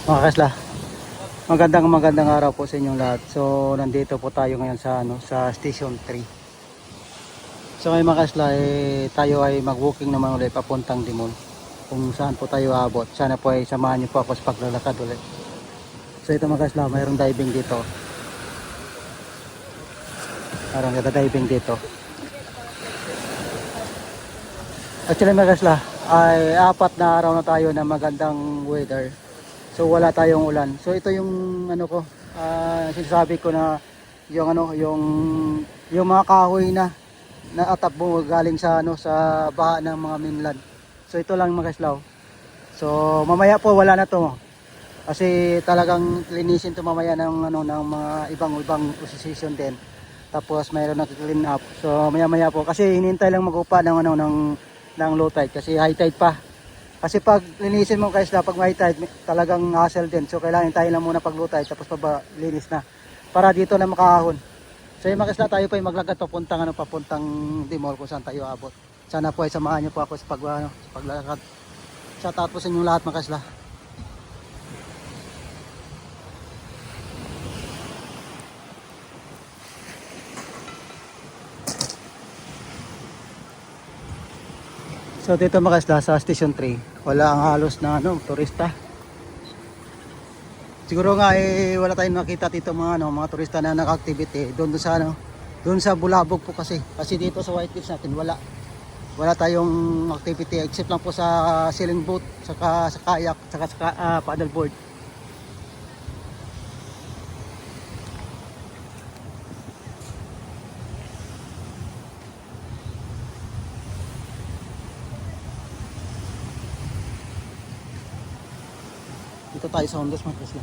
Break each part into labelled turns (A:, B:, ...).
A: Mga kasla, magandang araw po sa inyong lahat. So nandito po tayo ngayon sa sa Station 3. So ngayon mga kasla, tayo ay mag-walking naman ulit papuntang Dimol. Kung saan po tayo aabot. Sana po ay samahan niyo po ako sa paglalakad ulit. So ito mga kasla, mayroong diving dito. Mayroong diving dito. Actually mga kasla, ay 4 na araw na tayo na magandang weather. So wala tayong ulan. So ito yung sinasabi ko na yung yung mga kahoy na naatakbo galing sa sa baha ng mga mainland. So ito lang mga kaslaw. So mamaya po wala na to. Kasi talagang linisin to mamaya ng ng mga ibang season din. Tapos mayroon na clean up. So maya po kasi hinintay lang mag-upa ng ng low tide kasi high tide pa. Kasi pag linisin mo guys, pag may tide, talagang hassle din. So kailangan tayo lang muna pag low tide, tapos linis na. Para dito na makahon. So yung mga kasla, tayo po ay maglakad papuntang Dimol kung saan tayo abot. Sana po ay samahan niyo po ako sa paglalakad. Sa tapos inyong lahat mga kasla. So dito mga kasla sa Station 3, wala ang halos na turista. Siguro nga wala tayong nakita dito mga turista na naka-activity doon sa doon sa Bulabog po kasi dito sa White Beach natin wala tayong activity except lang po sa sailing boat, saka sa kayak, saka sa paddleboard. Dito tayo sa Hondas mga kasla.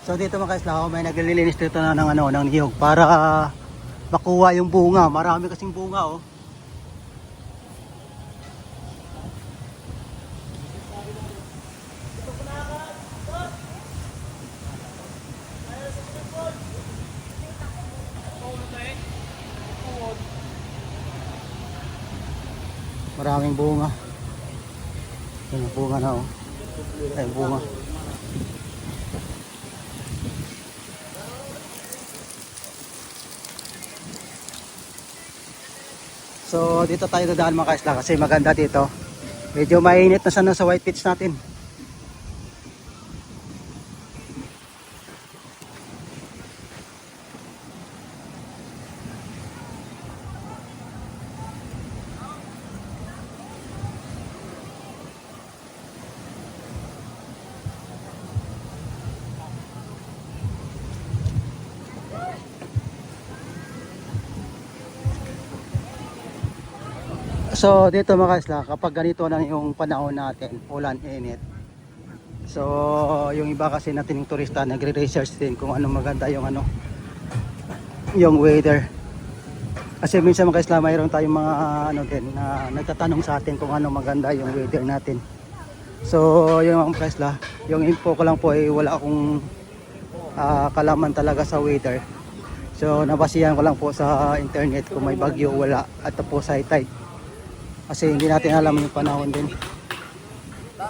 A: So dito mga kasla, may naglilinis dito na ng niyog para makuha yung bunga. Marami kasing bunga oh. Maraming bunga. Ayun, bunga na oh. Ayun, bunga. So dito tayo dadaan mga kaisla kasi maganda dito. Medyo mainit na sana sa White Beach natin. So dito mga kaisla, kapag ganito na yung panahon natin, ulan, init. So yung iba kasi natin yung turista nagre-research din kung ano maganda yung yung weather. Kasi minsan mga kaisla, mayroon tayong mga din na nagtatanong sa atin kung ano maganda yung weather natin. So yung mga kaisla, yung info ko lang po ay wala akong kalaman talaga sa weather. So nabasihan ko lang po sa internet kung may bagyo, wala, at tapos high tide. Kasi hindi natin alam yung panahon din.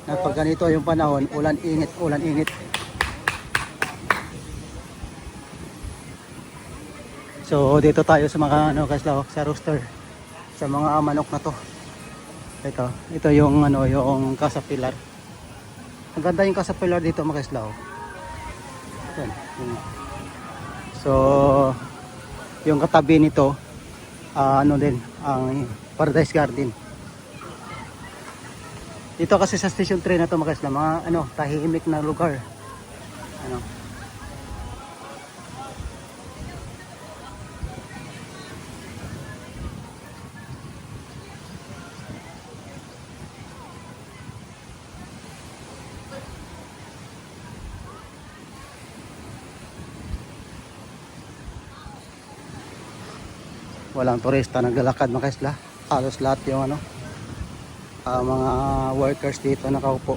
A: Na pag ganito yung panahon, ulan init. So dito tayo sa mga sa rooster. Sa mga manok na to. Ito yung yung caterpillar. Ang ganda yung caterpillar dito mga kaslaw. So yung katabi nito din ang Paradise Garden. Dito kasi sa Station 3 na to mga kasla, mga tahimik na lugar. Walang turista naglalakad mga kasla. Halos lahat yung mga workers dito nakaupo.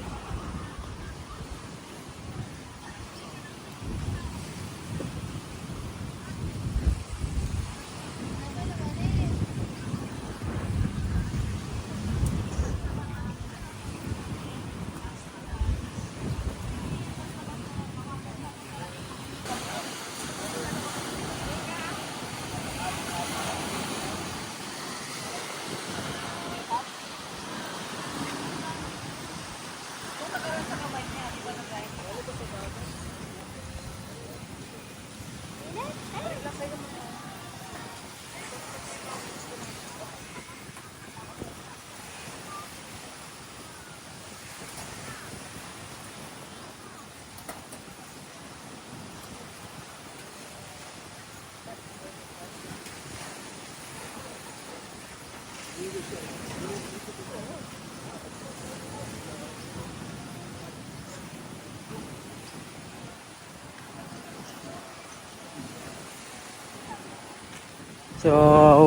A: So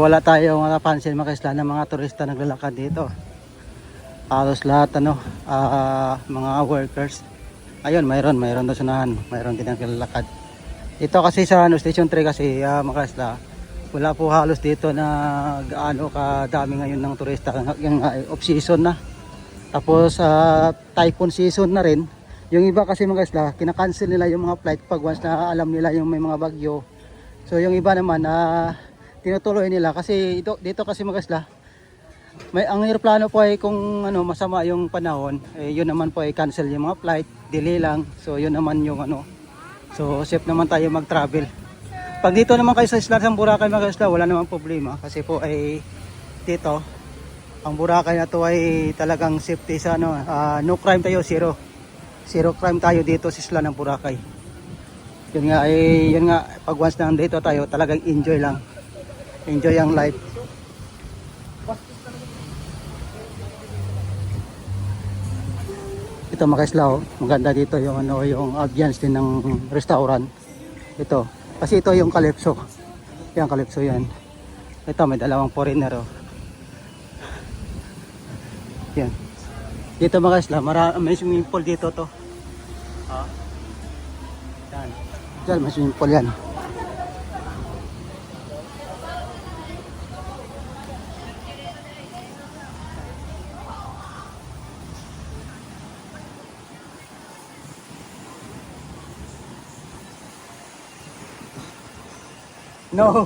A: wala tayong napansin mga kaisla ng mga turista naglalakad dito. Halos lahat mga workers. Ayun, mayroon doon sunahan, mayroon din naglalakad. Ito kasi sa Station 3 kasi mga kaisla, wala po halos dito na gaano kadami ngayon ng turista. Yung off season na. Tapos typhoon season na rin. Yung iba kasi mga kaisla, kinakancel nila yung mga flight pag once na alam nila yung may mga bagyo. So yung iba naman tinutuloy nila kasi dito kasi mga kaisla, ang eroplano po ay kung masama yung panahon, yun naman po ay cancel yung mga flight, delay lang. So yun naman yung so safe naman tayo mag-travel. Pag dito naman kayo sa isla ng Boracay mga kaisla, wala namang problema kasi po ay dito ang Boracay na to ay talagang safety sa no crime tayo, zero crime tayo dito sa isla ng Boracay. Yun nga pag once na dito tayo, talagang enjoy lang, enjoy ang life. Ito mga kaisla, maganda dito yung yung ambience din ng restaurant. Ito kasi ito yung Calypso. Yan, Calypso yan. Ito may dalawang foreigner Yan. Dito mga kaisla, may swimming pool dito to. Yan. Diyan may swimming pool yan. No.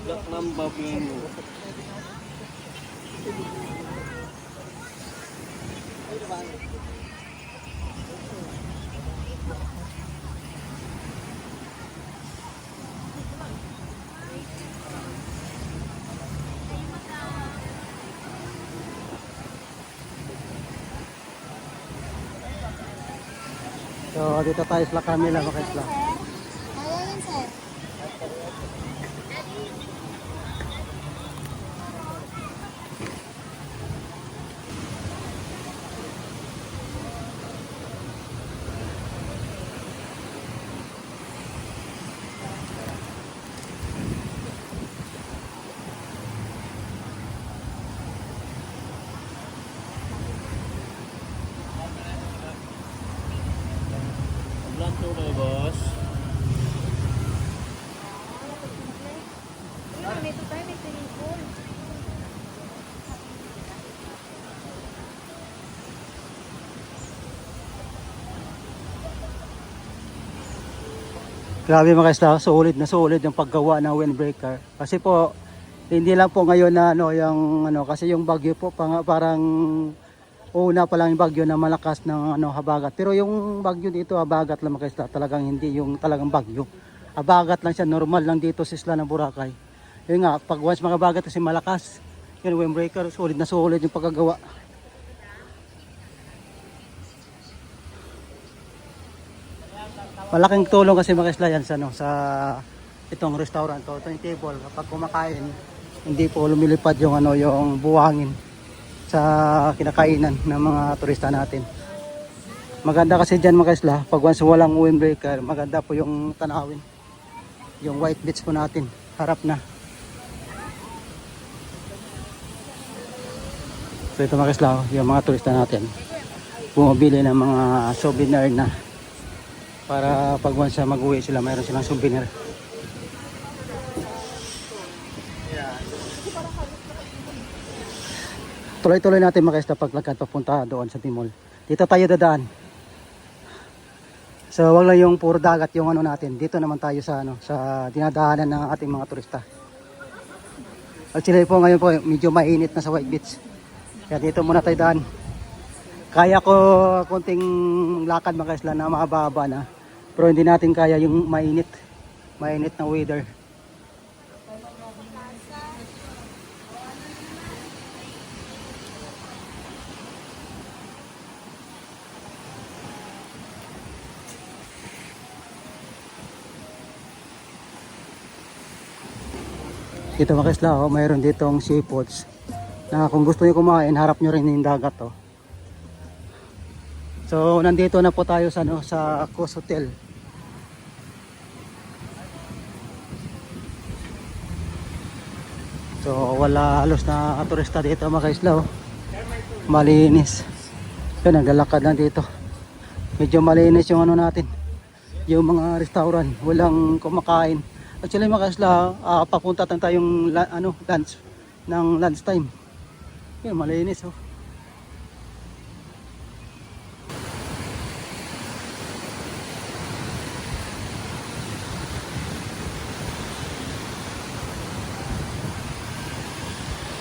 B: Black Mamba Bingo.
A: So dito tayo sa La Camila mga kaisla.
C: Ayan, sir.
B: Black to kayo, boss.
C: May ito tayo, may swimming pool.
A: Grabe mga kaisla, sulit na sulit yung paggawa ng windbreaker. Kasi po hindi lang po ngayon na yung kasi yung bagyo po parang una pa lang yung bagyo na malakas ng habagat. Pero yung bagyo dito habagat lang mga kaisla, talagang hindi yung talagang bagyo. Habagat lang siya, normal lang dito sa isla ng Boracay. Yun nga, pag once mga bagat kasi malakas, yung windbreaker, sulit na sulit yung pagkagawa. Malaking tulong kasi mga kaisla yan sa itong restaurant to, itong table. Kapag kumakain, hindi po lumilipad yung yung buhangin sa kinakainan ng mga turista natin. Maganda kasi dyan mga kaisla, pag once walang windbreaker, maganda po yung tanawin. Yung white beach po natin, harap na. So ito mga kaisla, yung mga turista natin, bumabili ng mga souvenir na para pag once mag-uwi sila, mayroon silang souvenir. Tuloy-tuloy natin mga kaisla paglakad papunta doon sa Timol. Dito tayo dadaan. So wag lang yung puro dagat yung natin. Dito naman tayo sa sa dinadaanan ng ating mga turista. Actually po ngayon po medyo mainit na sa White Beach. Kaya dito muna tayo daan. Kaya ko konting lakad mga kaisla na makababa na. Pero hindi natin kaya yung mainit. Mainit na weather. Dito mga kaisla, oh, mayroon ditong seafoods na kung gusto niyo kumain, harap nyo rin yung dagat. Oh. So nandito na po tayo sa, sa Coast Hotel. So wala halos na turista dito mga kaisla. Oh. Malinis. Yun, naglalakad lang dito. Medyo malinis yung ano natin, yung mga restaurant, walang kumakain. Actually mga kaisla, papunta tayong lunch ng lunch time. Yun, malinis. Oh.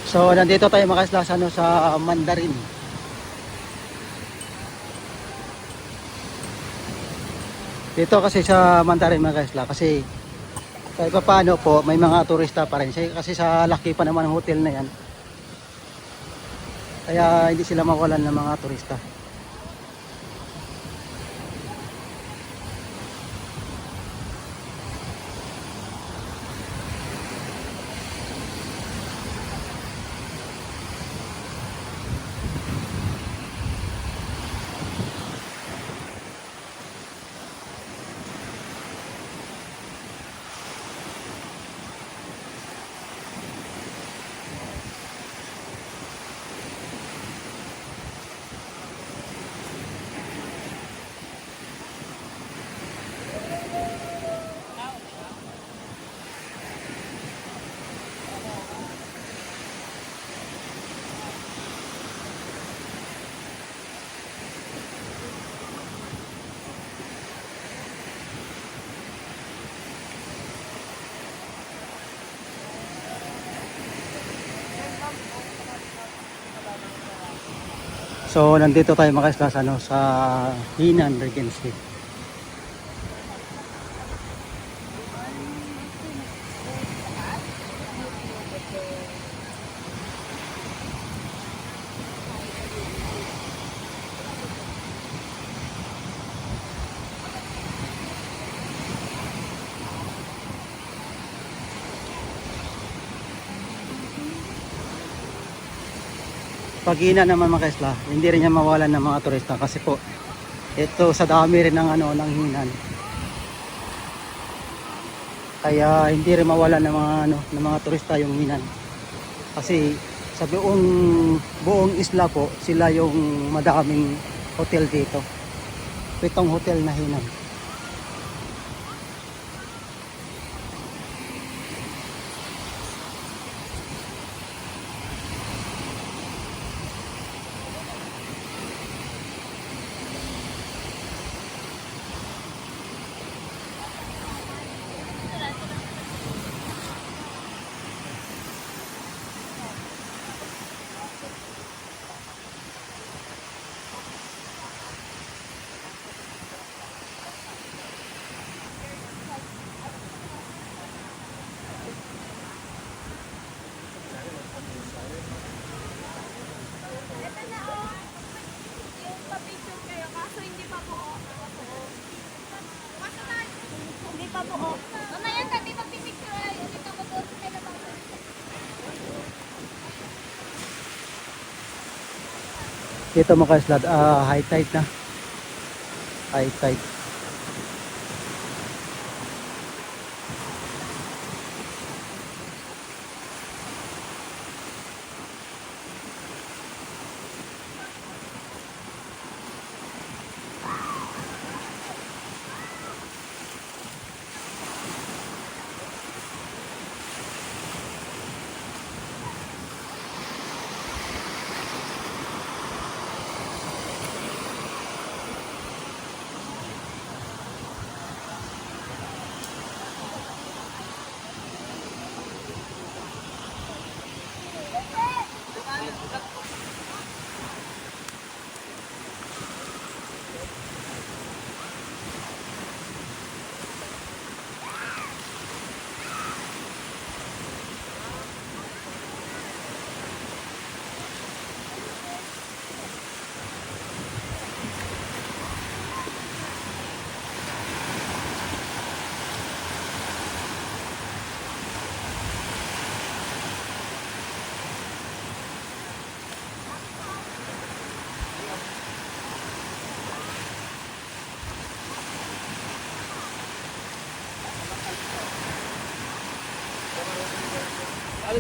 A: So nandito tayo mga kaisla sa, sa Mandarin. Dito kasi sa Mandarin mga kaisla, kasi kahit pa paano po may mga turista pa rin. Kasi sa laki pa naman ng hotel na yan, kaya hindi sila mawalan ng mga turista. So nandito tayo mga kaisla sa, sa Hinan Regency. Pag Hinan naman mga kaisla, hindi rin niya mawalan ng mga turista kasi po ito sa dami rin ng ng Hinan. Kaya hindi rin mawalan ng mga ng mga turista yung Hinan. Kasi sa buong isla po, sila yung madaming hotel dito. 7 hotel na Hinan.
C: Mamaya kami magpipicture ay ulit ako doon sa labas.
A: Dito mga kaisla, high tide na. High tide.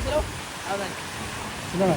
A: Sino nga?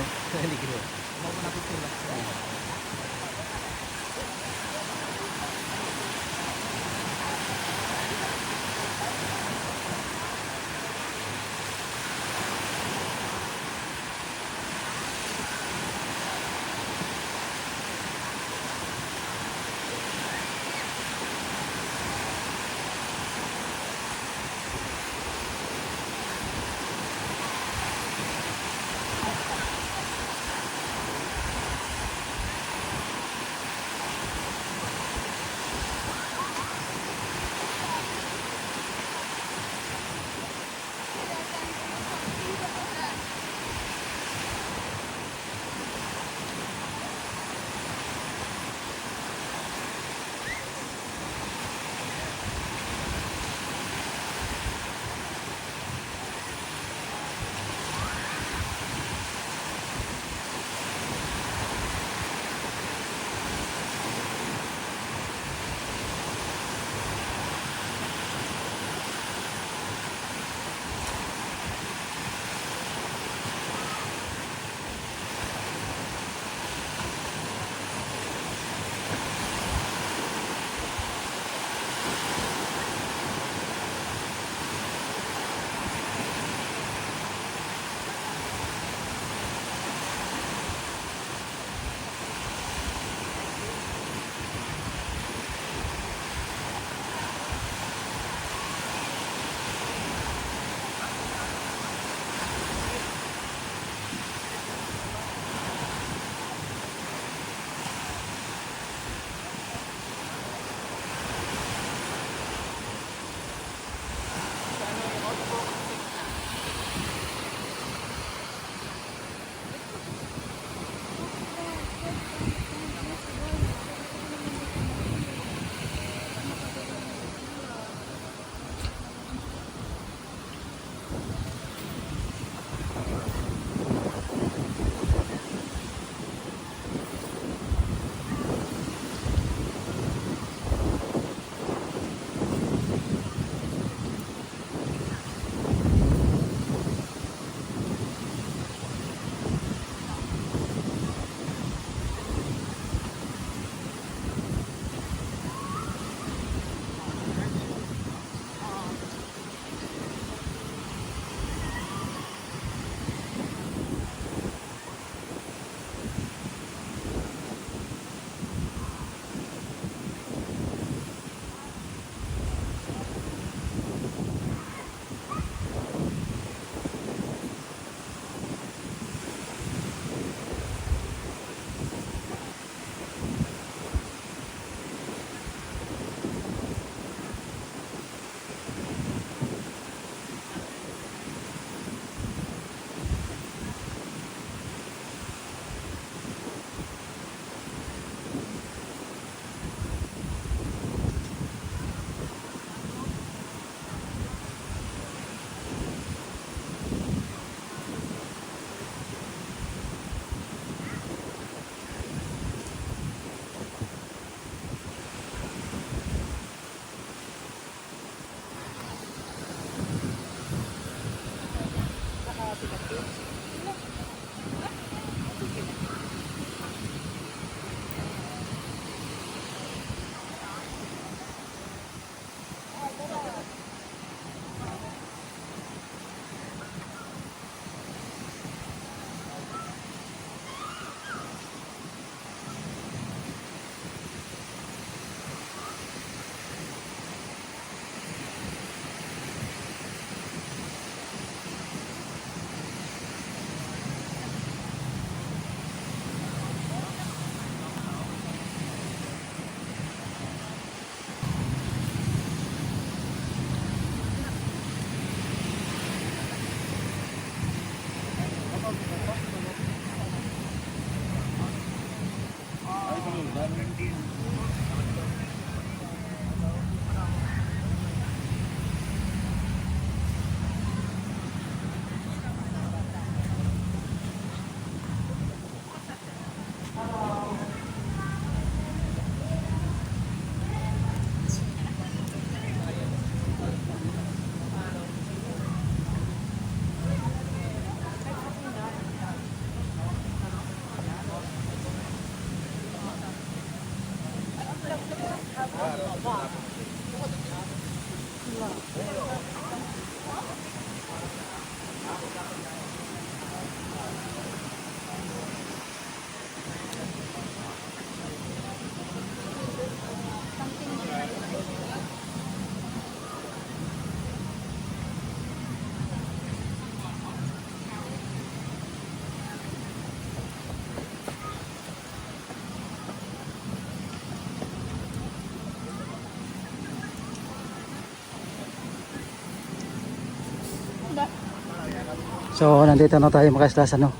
A: So nandito na tayo mga islas ano,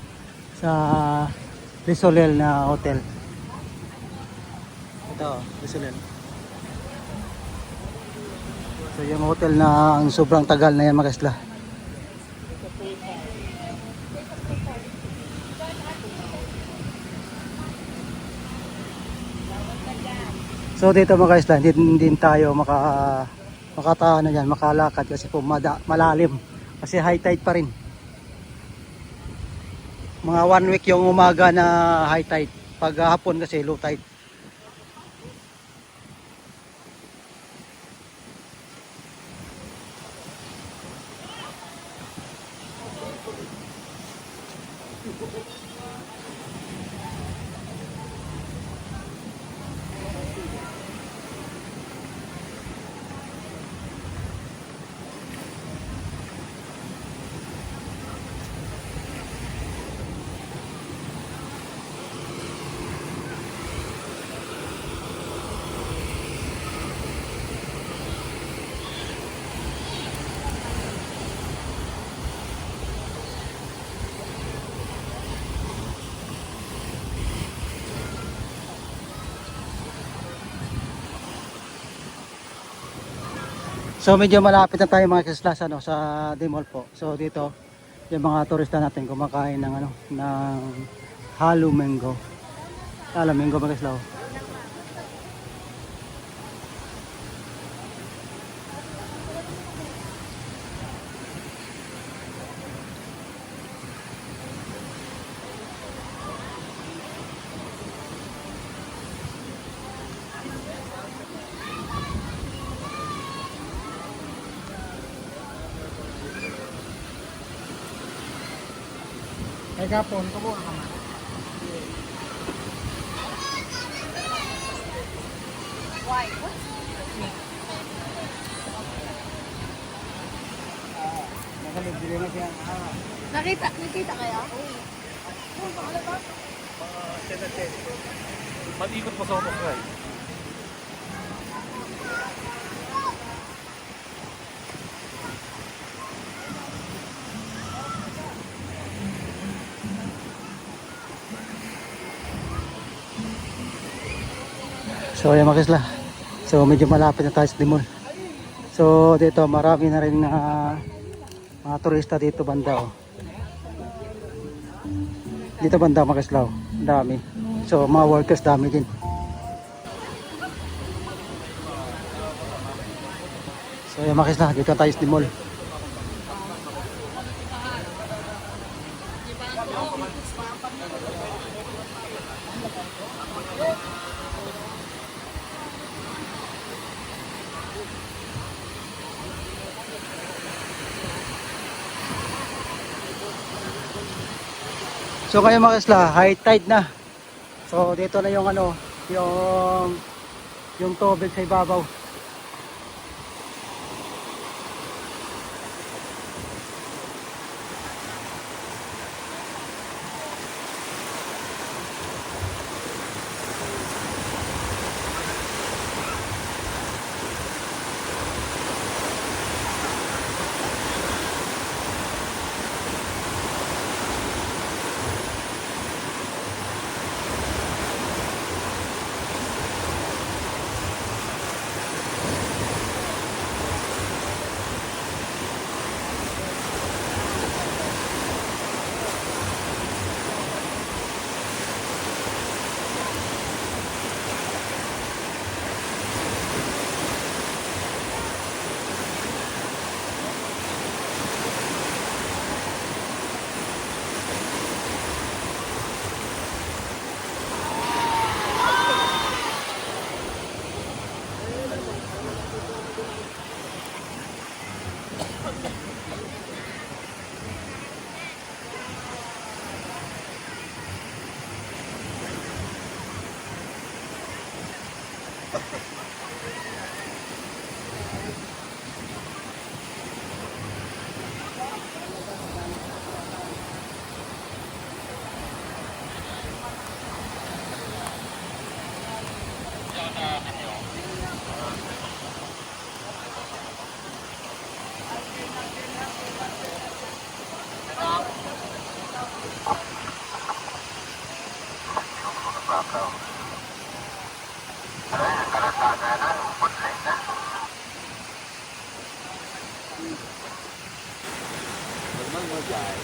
A: sa Risolel na hotel. Ito, Risolel. So yung hotel na ang sobrang tagal na yan mga isla. So dito mga isla, hindi tayo makataano yan, makalakad kasi po malalim. Kasi high tide pa rin. Mga 1 week yung umaga na high tide. Pag hapon kasi low tide. So medyo malapit na tayo mga kislas ano, sa Dimol po. So dito yung mga turista natin kumakain ng ano, ng halo mango. Halo mango mga kislaw. Ay kapon, kubuha ka man.
C: Why?
A: Nakalibili na siya.
C: Nakita kaya?
B: Mag-ikot pa sa autosky.
A: So ayan mga kisla. So medyo malapit na tayo sa Dimol. So dito marami na rin na mga turista dito banda oh. Dito banda mga kisla oh. Dami. So mga workers dami din. So ayan mga kisla, dito tayo sa Dimol. So ngayon mga isla, high tide na. So dito na yung ano, yung tubig sa ibabaw.
B: Naman mo dyan.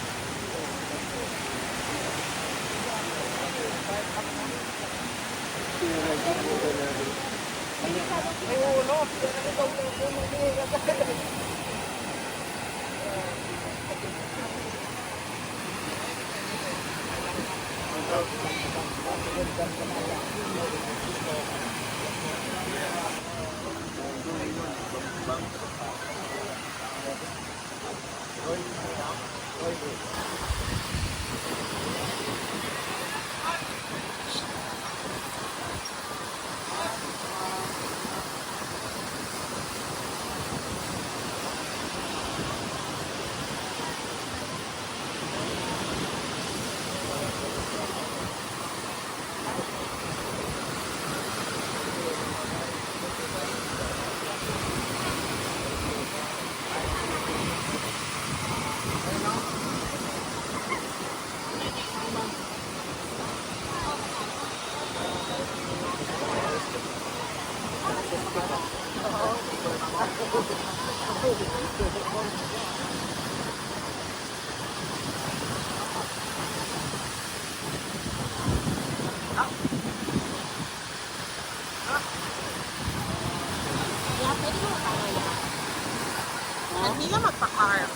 C: Hindi lang magpa-car.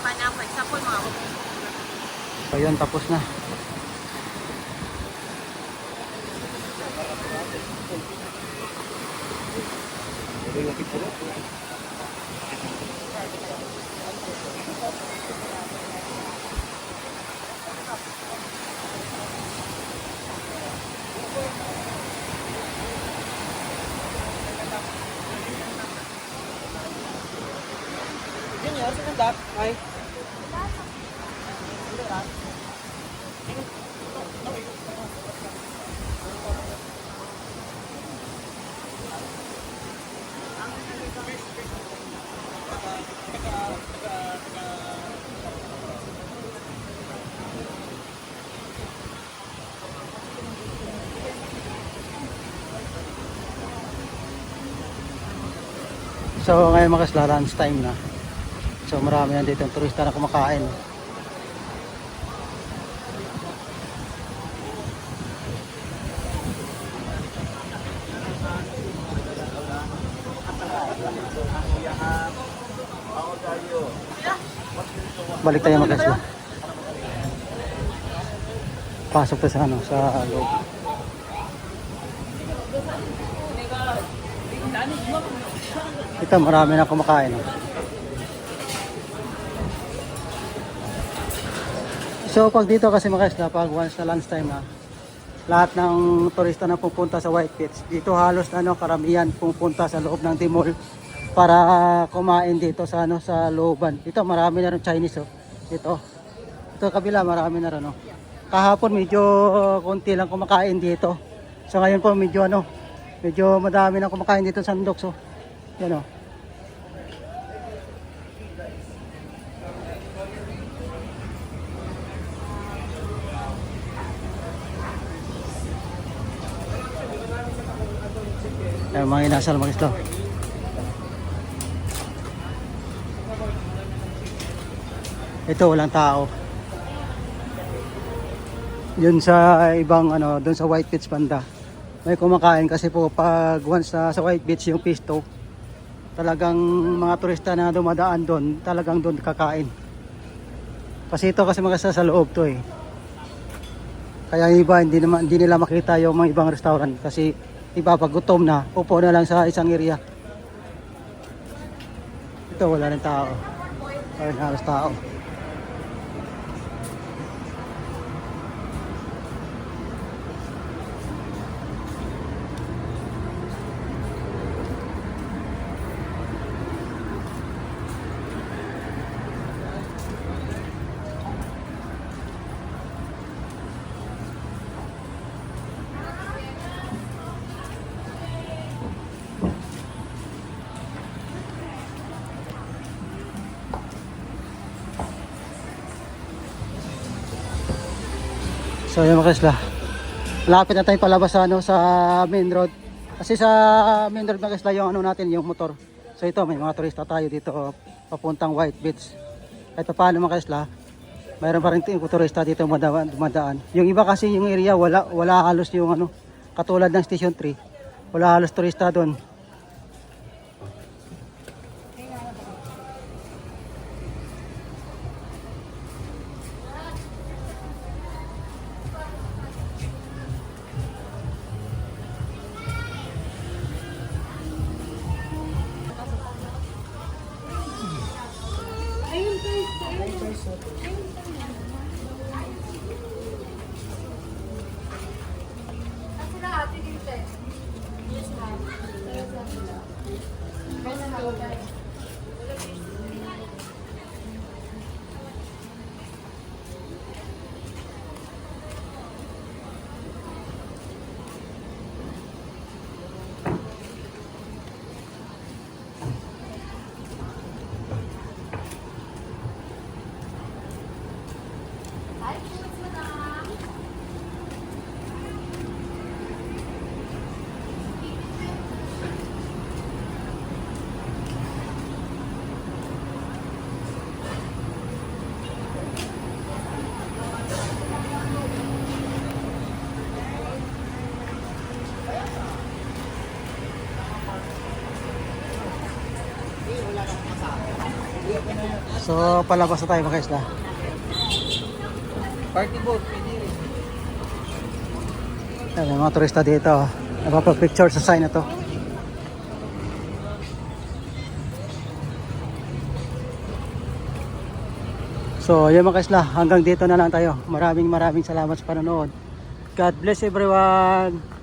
C: Kanya, for example, mga
A: So yun, tapos na.
B: Junior, sebentar. Ay.
A: So ngayon mga kasla, lunch time na. So marami na dito ang turista na kumakain. Balik tayo mga kasla. Pasok tayo sa ano, sa loob. Ito marami na kumakain. So pag dito kasi mga kasla, pag once na lunch time na, lahat ng turista na pupunta sa White Beach, dito halos ano, karamihan pupunta sa loob ng Timol para kumain dito sa ano, sa looban. Dito marami na rin Chinese oh. Ito kabila marami na rin oh. Kahapon medyo konti lang kumakain dito. So ngayon po medyo ano, medyo madami na kumakain dito sa Sandox oh. Yan oh. Yan mga inasal mga isla. Ito walang tao. Yun sa ibang ano, doon sa White Beach banda. May kumakain kasi po pag once na sa White Beach yung pisto, talagang mga turista na dumadaan doon, talagang doon kakain. Kasi ito kasi mga sa loob to eh. Kaya yung iba hindi nila makita yung mga ibang restaurant kasi iba pag gutom na, upo na lang sa isang area. Ito wala rin tao. Wala rin halos tao. So yun mga kaisla, lapit na tayo palabas sa, ano, sa main road. Kasi sa main road mga kaisla yung ano natin, yung motor. So ito may mga turista tayo dito papuntang White Beach. Kahit paano mga kaisla, mayroon pa rin yung turista dito dumadaan. Yung iba kasi yung area wala halos yung ano, katulad ng Station 3. Wala halos turista doon. So palabas na tayo mga kaisla.
B: Party boat, pwede rin.
A: May mga turista dito. Nagpapapicture sa sign na to. So yun mga kaisla, hanggang dito na lang tayo. Maraming salamat sa panonood. God bless everyone.